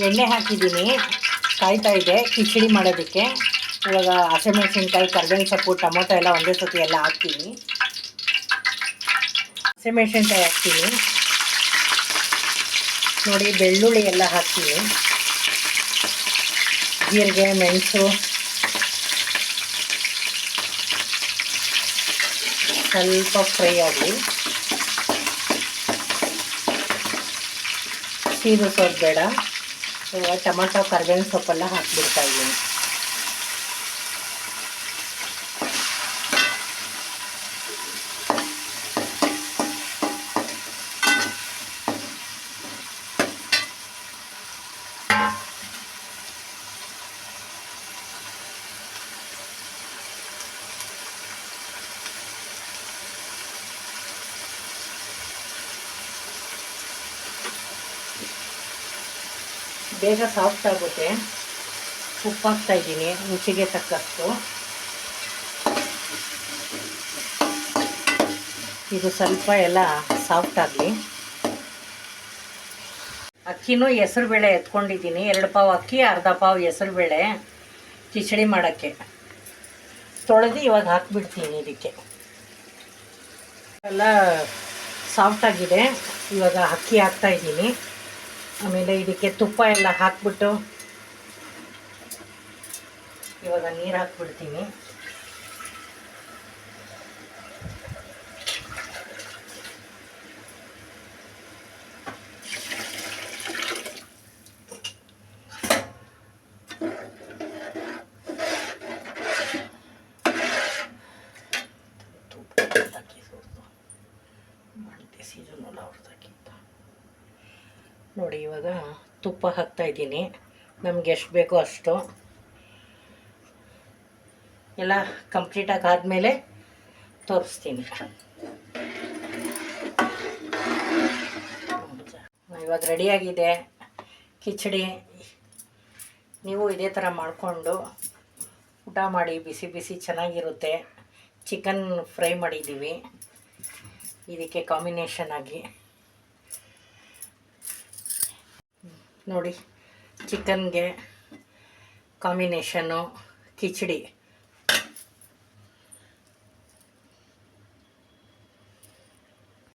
ಎಣ್ಣೆ ಹಾಕಿದ್ದೀನಿ, ಕಾಯ್ತಾ ಇದೆ ಕಿಚಡಿ ಮಾಡೋದಕ್ಕೆ. ಇವಾಗ ಹಸಿಮೆಣ್ಸಿನ್ಕಾಯಿ, ಕರ್ಬೇವಿನ ಸೊಪ್ಪು, ಟೊಮೊಟೊ ಎಲ್ಲ ಒಂದೇ ಸತಿ ಎಲ್ಲ ಹಾಕ್ತೀನಿ. ಹಸಿಮೆಣ್ಸಿನ್ಕಾಯಿ ಹಾಕ್ತೀನಿ ನೋಡಿ, ಬೆಳ್ಳುಳ್ಳಿ ಎಲ್ಲ ಹಾಕ್ತೀನಿ, ಜೀರಿಗೆ, ಮೆಣಸು ಸ್ವಲ್ಪ ಫ್ರೈ ಆಗಲಿ. ಸೀರಿಸೋದು ಬೇಡ. ಇವಾಗ ಟೊಮೊಟೊ, ಕರ್ಬೇವಿನ ಸೊಪ್ಪೆಲ್ಲ ಹಾಕಿಬಿಡ್ತಾ ಇದ್ದೀನಿ. ಬೇಗ ಸಾಫ್ಟ್ ಆಗುತ್ತೆ. ಉಪ್ಪು ಹಾಕ್ತಾಯಿದ್ದೀನಿ ರುಚಿಗೆ ತಕ್ಕಷ್ಟು. ಇದು ಸ್ವಲ್ಪ ಎಲ್ಲ ಸಾಫ್ಟ್ ಆಗಲಿ. ಅಕ್ಕಿನೂ ಹೆಸರುಬೇಳೆ ಎತ್ಕೊಂಡಿದ್ದೀನಿ. 2 ಪಾವು ಅಕ್ಕಿ, ಅರ್ಧ ಪಾವು ಹೆಸರುಬೇಳೆ ಕಿಚಡಿ ಮಾಡೋಕ್ಕೆ ತೊಳೆದು ಇವಾಗ ಹಾಕ್ಬಿಡ್ತೀನಿ. ಇದಕ್ಕೆ ಎಲ್ಲ ಸಾಫ್ಟಾಗಿದೆ. ಇವಾಗ ಅಕ್ಕಿ ಹಾಕ್ತಾಯಿದ್ದೀನಿ. ಆಮೇಲೆ ಇದಕ್ಕೆ ತುಪ್ಪ ಎಲ್ಲ ಹಾಕ್ಬಿಟ್ಟು ಇವಾಗ ನೀರು ಹಾಕ್ಬಿಡ್ತೀನಿ. ನೋಡಿ, ಇವಾಗ ತುಪ್ಪ ಹಾಕ್ತಾಯಿದ್ದೀನಿ. ನಮ್ಗೆ ಎಷ್ಟು ಬೇಕೋ ಅಷ್ಟು. ಎಲ್ಲ ಕಂಪ್ಲೀಟಾಗಿ ಆದಮೇಲೆ ತೋರಿಸ್ತೀನಿ. ಇವಾಗ ರೆಡಿಯಾಗಿದೆ ಕಿಚಡಿ. ನೀವು ಇದೇ ಥರ ಮಾಡಿಕೊಂಡು ಊಟ ಮಾಡಿ, ಬಿಸಿ ಬಿಸಿ ಚೆನ್ನಾಗಿರುತ್ತೆ. ಚಿಕನ್ ಫ್ರೈ ಮಾಡಿದ್ದೀವಿ ಇದಕ್ಕೆ ಕಾಂಬಿನೇಷನ್ ಆಗಿ. ನೋಡಿ, ಚಿಕನ್ಗೆ ಕಾಂಬಿನೇಷನ್ನು ಕಿಚಡಿ.